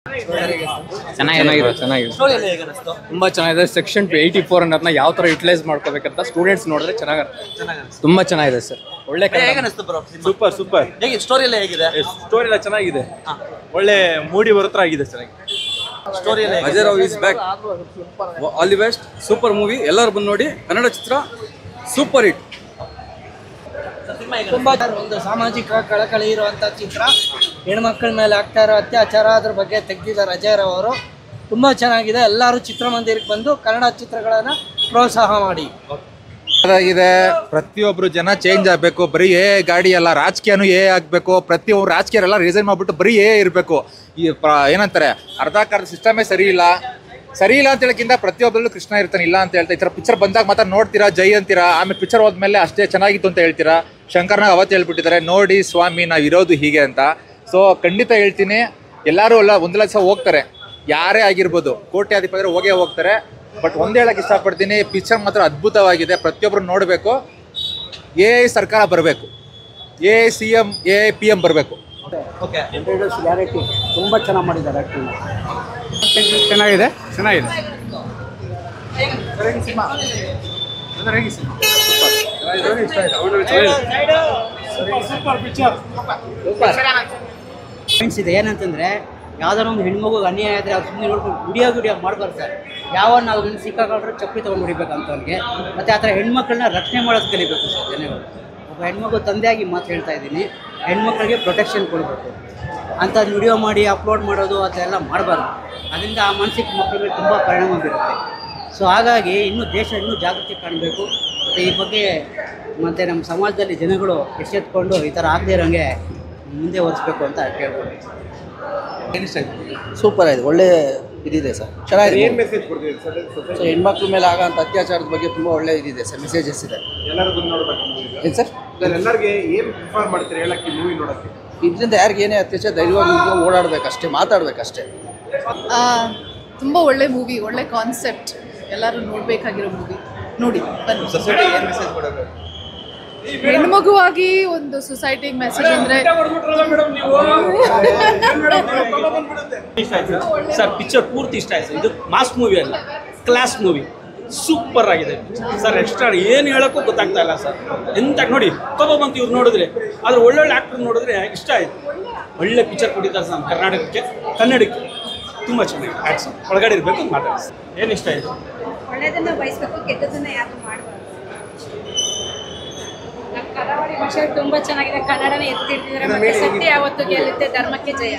ಚೆನ್ನಾಗಿದೆ ತುಂಬಾ ಚೆನ್ನಾಗಿದೆ. ಸೆಕ್ಷನ್ 84 ಅನ್ನೋದನ್ನ ಯಾವ ತರ ಯುಟಿಲೈಸ್ ಮಾಡ್ಕೋಬೇಕಂತ ಸ್ಟೂಡೆಂಟ್ಸ್ ನೋಡಿದ್ರೆ ತುಂಬಾ ಚೆನ್ನಾಗಿದೆ ಸರ್. ಒಳ್ಳೆ ಸೂಪರ್ ಸೂಪರ್. ಹೇಗೆ ಸ್ಟೋರಿ ಎಲ್ಲ ಹೇಗಿದೆ? ಸ್ಟೋರಿ ಎಲ್ಲ ಚೆನ್ನಾಗಿದೆ, ಒಳ್ಳೆ ಮೂಡಿ ಬರುತ್ತರ ಆಗಿದೆ. ಚೆನ್ನಾಗಿ ಸ್ಟೋರಿ ಎಲ್ಲ Ajay Rao is back. All the best. Super movie, ಎಲ್ಲರೂ ಬಂದು ನೋಡಿ. ಕನ್ನಡ ಚಿತ್ರ ಸೂಪರ್ ಹಿಟ್. ತುಂಬಾ ಒಂದು ಸಾಮಾಜಿಕ ಕಳಕಳಿ ಇರುವಂಥ ಚಿತ್ರ. ಹೆಣ್ಮಕ್ಳ ಮೇಲೆ ಆಗ್ತಾ ಇರೋ ಅತ್ಯಾಚಾರ ಅದ್ರ ಬಗ್ಗೆ ತೆಗೆದಿದ್ದಾರೆ ಅಜಯ್ ರಾವ್ ಅವರು. ತುಂಬ ಚೆನ್ನಾಗಿದೆ. ಎಲ್ಲರೂ ಚಿತ್ರಮಂದಿರಕ್ಕೆ ಬಂದು ಕನ್ನಡ ಚಿತ್ರಗಳನ್ನು ಪ್ರೋತ್ಸಾಹ ಮಾಡಿ. ಇದೆ. ಪ್ರತಿಯೊಬ್ರು ಜನ ಚೇಂಜ್ ಆಗಬೇಕು. ಬರೀ ಗಾಡಿ ಎಲ್ಲ ರಾಜಕೀಯನೂ ಆಗಬೇಕು. ಪ್ರತಿಯೊಬ್ಬರು ರಾಜಕೀಯರೆಲ್ಲ ರೀಸನ್ ಮಾಡ್ಬಿಟ್ಟು ಬರೀ ಇರಬೇಕು. ಈ ಏನಂತಾರೆ ಅರ್ಧಕ್ಕರ್ಧ ಸಿಸ್ಟಮೇ ಸರಿ ಇಲ್ಲ ಅಂತ ಹೇಳಕ್ಕಿಂತ ಪ್ರತಿಯೊಬ್ಬರಲ್ಲೂ ಕೃಷ್ಣ ಇರ್ತಾನೆ ಇಲ್ಲ ಅಂತ ಹೇಳ್ತಾ. ಈ ಥರ ಪಿಕ್ಚರ್ ಬಂದಾಗ ಮಾತ್ರ ನೋಡ್ತೀರಾ, ಜೈ ಅಂತೀರಾ. ಆಮೇಲೆ ಪಿಕ್ಚರ್ ಹೋದ್ಮೇಲೆ ಅಷ್ಟೇ ಚೆನ್ನಾಗಿತ್ತು ಅಂತ ಹೇಳ್ತೀರಾ. ಶಂಕರ್ನಾಗ್ ಅವತ್ತು ಹೇಳ್ಬಿಟ್ಟಿದ್ದಾರೆ, ನೋಡಿ ಸ್ವಾಮಿ ನಾವು ಇರೋದು ಹೀಗೆ ಅಂತ. ಸೊ ಖಂಡಿತ ಹೇಳ್ತೀನಿ, ಎಲ್ಲರೂ ಒಂದು ಲಕ್ಷ ಹೋಗ್ತಾರೆ, ಯಾರೇ ಆಗಿರ್ಬೋದು, ಕೋಟ್ಯಾಧಿಪತಿ ಹೋಗೇ ಹೋಗ್ತಾರೆ. ಬಟ್ ಒಂದು ಹೇಳಕ್ಕೆ ಇಷ್ಟಪಡ್ತೀನಿ, ಪಿಕ್ಚರ್ ಮಾತ್ರ ಅದ್ಭುತವಾಗಿದೆ. ಪ್ರತಿಯೊಬ್ಬರು ನೋಡಬೇಕು. AI ಸರ್ಕಾರ ಬರಬೇಕು, AI CM AI PM ಬರಬೇಕು. ತುಂಬ ಚೆನ್ನಾಗಿ ಮಾಡಿದ್ದಾರೆ. ಚೆನ್ನಾಗಿದೆ. ಇದೆ ಏನಂತಂದ್ರೆ ಯಾವ್ದಾರ ಒಂದು ಹೆಣ್ಮಗು ಅನ್ಯಾಯ ಆದರೆ ಅವ್ರು ಸುಮ್ಮನೆ ನೋಡ್ಕೊಂಡು ಗುಡಿಯಾಗಿ ಮಾಡ್ಬಾರ್ದು ಸರ್. ಯಾವ ನಾವು ಸಿಕ್ಕಾಕೊಂಡ್ರೆ ಚಪ್ಪಲಿ ತೊಗೊಂಡು ಹೊಡಿಬೇಕಂತ ಅವ್ರಿಗೆ. ಮತ್ತು ಆ ಥರ ಹೆಣ್ಮಕ್ಳನ್ನ ರಕ್ಷಣೆ ಮಾಡೋದು ಕಲಿಬೇಕು ಸರ್ ಜನಗಳು. ಒಬ್ಬ ಹೆಣ್ಮಗು ತಂದೆಯಾಗಿ ಮಾತು ಹೇಳ್ತಾ ಇದ್ದೀನಿ, ಹೆಣ್ಮಕ್ಳಿಗೆ ಪ್ರೊಟೆಕ್ಷನ್ ಕೊಡಬೇಕು. ಅಂಥದ್ದು ವಿಡಿಯೋ ಮಾಡಿ ಅಪ್ಲೋಡ್ ಮಾಡೋದು ಅದೆಲ್ಲ ಮಾಡಬಾರ್ದು. ಅದರಿಂದ ಆ ಮಾನಸಿಕ ಮಕ್ಕಳ ಮೇಲೆ ತುಂಬ ಪರಿಣಾಮ ಬೀರುತ್ತೆ. ಸೊ ಹಾಗಾಗಿ ದೇಶ ಇನ್ನೂ ಜಾಗೃತಿ ಕಾಣಬೇಕು. ಮತ್ತು ಈ ಬಗ್ಗೆ ಮತ್ತು ನಮ್ಮ ಸಮಾಜದಲ್ಲಿ ಜನಗಳು ಎಚ್ಚೆತ್ಕೊಂಡು ಈ ಥರ ಆಗದೇ ಇರೋಂಗೆ ಮುಂದೆ ಒರೆಸ್ಬೇಕು ಅಂತ ಕೇಳ್ಬೋದು. ಸೂಪರ್ ಆಗಿದೆ, ಒಳ್ಳೆ ಇದಿದೆ ಸರ್, ಚೆನ್ನಾಗಿದೆ. ಏನು ಮೆಸೇಜ್ ಕೊಡ್ತೀವಿ ಸರ್? ಸೊ ಹೆಣ್ಮಕ್ಳ ಮೇಲೆ ಆಗೋಂಥ ಅತ್ಯಾಚಾರದ ಬಗ್ಗೆ ತುಂಬ ಒಳ್ಳೆ ಇದಿದೆ ಸರ್, ಮೆಸೇಜಸ್ ಇದೆ. ಎಲ್ಲರೂ ಬಂದು ನೋಡ್ಬೇಕು ಏನು ಸರ್? ಎಲ್ಲರಿಗೆ ಏನು ಪ್ರಿಫರ್ ಮಾಡ್ತೀರಿ ಹೇಳಕ್ಕೆ ಮೂವಿ ನೋಡೋಕ್ಕೆ? ಇದರಿಂದ ಯಾರಿಗೆ ಏನೇ ಅತ್ಯಾಚಾರ ಧೈರ್ಯವಾಗಿ ಓಡಾಡಬೇಕಷ್ಟೇ, ಮಾತಾಡಬೇಕಷ್ಟೇ. ತುಂಬ ಒಳ್ಳೆ ಮೂವಿ, ಒಳ್ಳೆ ಕಾನ್ಸೆಪ್ಟ್, ಎಲ್ಲರೂ ನೋಡಬೇಕಾಗಿರೋ ಮೂವಿ. ನೋಡಿ ಬನ್ನಿ. ಸೊಸೈಟಿಗೆ ಏನು ಮೆಸೇಜ್ ಕೊಡೋದು? ಹೆಣ್ಮಗುವಾಗಿ ಒಂದು ಸೊಸೈಟಿಗೆ ಮೆಸೇಜ್ ಅಂದರೆ ಸರ್ ಪಿಕ್ಚರ್ ಪೂರ್ತಿ ಇಷ್ಟ ಆಯ್ತು. ಇದು ಮಾಸ್ ಮೂವಿ ಅಲ್ಲ, ಕ್ಲಾಸ್ ಮೂವಿ. ಸೂಪರ್ ಆಗಿದೆ ಸರ್. ಎಕ್ಸ್ಟ್ರಾ ಏನು ಹೇಳೋಕ್ಕೂ ಗೊತ್ತಾಗ್ತಾ ಇಲ್ಲ ಸರ್. ಎಂತ ನೋಡಿ ಬಂತು ಇವ್ರು ನೋಡಿದ್ರೆ, ಆದ್ರೆ ಒಳ್ಳೊಳ್ಳೆ ಆ್ಯಕ್ಟರ್ ನೋಡಿದ್ರೆ ಇಷ್ಟ ಆಯಿತು. ಒಳ್ಳೆ ಪಿಕ್ಚರ್ ಕೊಟ್ಟಿದ್ದಾರೆ ಸರ್ ಕನ್ನಡಕ್ಕೆ ತುಂಬ ಚೆನ್ನಾಗಿ. ಆ್ಯಕ್ಟ್ಸ್ ಒಳಗಡೆ ಇರಬೇಕು ಅಂತ ಮಾತಾಡಿ. ಏನು ಇಷ್ಟ ಆಯಿತು? ಒಳ್ಳೆಯದನ್ನು ಬಯಸಬೇಕು, ಕೆಟ್ಟದನ್ನು ಯಾರು ಮಾಡಬಾರ್ದು. ನಮ್ಮ ಕರಾವಳಿ ಭಾಷೆ ತುಂಬ ಚೆನ್ನಾಗಿದೆ. ಕನ್ನಡನ ಎತ್ತಿಡ್ತಿದ್ದಾರೆ. ಮತ್ತೆ ಸತ್ಯ ಯಾವತ್ತು ಗೆಲ್ಲುತ್ತೆ, ಧರ್ಮಕ್ಕೆ ಜಯ.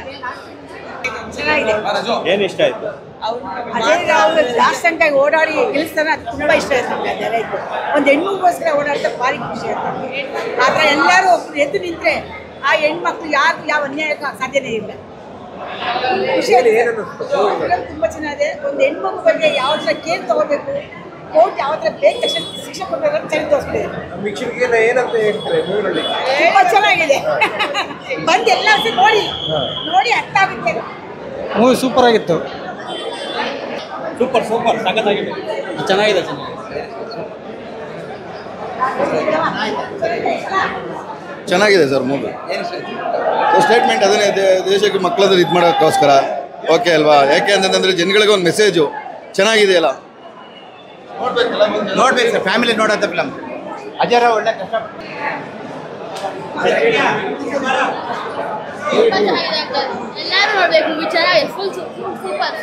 ಚೆನ್ನಾಗಿದೆ. ಏನು ಇಷ್ಟ ಆಯಿತು? ಅಜಯ್ ರಾವ್ ಲಾಸ್ಟ್ ತನಕ ಓಡಾಡಿ ಗೆಲ್ಲಿಸ್ತಾನೆ, ಅದು ತುಂಬ ಇಷ್ಟ ಆಯ್ತು ನಮಗೆ. ಅದೆಲ್ಲ ಇತ್ತು ಒಂದು ಹೆಣ್ಮಗೋಸ್ಕರ ಓಡಾಡ್ತಾ ಭಾರಿ ಖುಷಿ ಆಯ್ತು. ಆದರೆ ಎಲ್ಲರೂ ಎದ್ದು ನಿಂತರೆ ಆ ಹೆಣ್ಮಕ್ಳು ಯಾರು ಯಾವ ಅನ್ಯಾಯಕ್ಕೆ ಸಾಧ್ಯನೇ ಇಲ್ಲ. ಖುಷಿ ಆಗಿದೆ. ತುಂಬ ಚೆನ್ನಾಗಿದೆ. ಒಂದು ಹೆಣ್ಮಗು ಬಗ್ಗೆ ಯಾವ ಥರ ಕೇರ್ ತಗೋಬೇಕು, ಕೋರ್ಟ್ ಯಾವ ಥರ ಬೇಗ ತಕ್ಷಣ ಶಿಕ್ಷೆ ಕೊಡಬೇಕು ಅಂತ ಚೆನ್ನಾಗಿ ತೋರಿಸ್ತಿದೆ. ಏನಂತ ಹೇಳ್ತಾರೆ ಮೂವಿನಲ್ಲಿ? ತುಂಬ ಚೆನ್ನಾಗಿದೆ. ಬಂದು ಎಲ್ಲ ನೋಡಿ ಅರ್ಥ ಆಗುತ್ತೆ. ಮೂವಿ ಸೂಪರ್ ಆಗಿತ್ತು. ಸೂಪರ್ ಸಖತ್ತಾಗಿದೆ. ಚೆನ್ನಾಗಿದೆ. ಚೆನ್ನಾಗಿದೆ ಸರ್ ಮೂವಿ. ಸ್ಟೇಟ್ಮೆಂಟ್ ಅದನ್ನೇ, ದೇಶಕ್ಕೆ ಮಕ್ಕಳಾದ್ರೆ ಇದು ಮಾಡೋಕ್ಕೋಸ್ಕರ ಓಕೆ ಅಲ್ವಾ? ಯಾಕೆ ಅಂತಂದರೆ ಜನಗಳಿಗೆ ಒಂದು ಮೆಸೇಜು ಚೆನ್ನಾಗಿದೆಯಲ್ಲ, ನೋಡ್ಬೇಕು ಸರ್, ಫ್ಯಾಮಿಲಿ ನೋಡೋಂಥ ಫಿಲಮ್. ಅಜಯ್ ರಾವ್ ಒಳ್ಳೆ ಕಷ್ಟ. ಎಲ್ಲರೂ ನೋಡಬೇಕು. ಚೆನ್ನಾಗಿದೆ. Full super.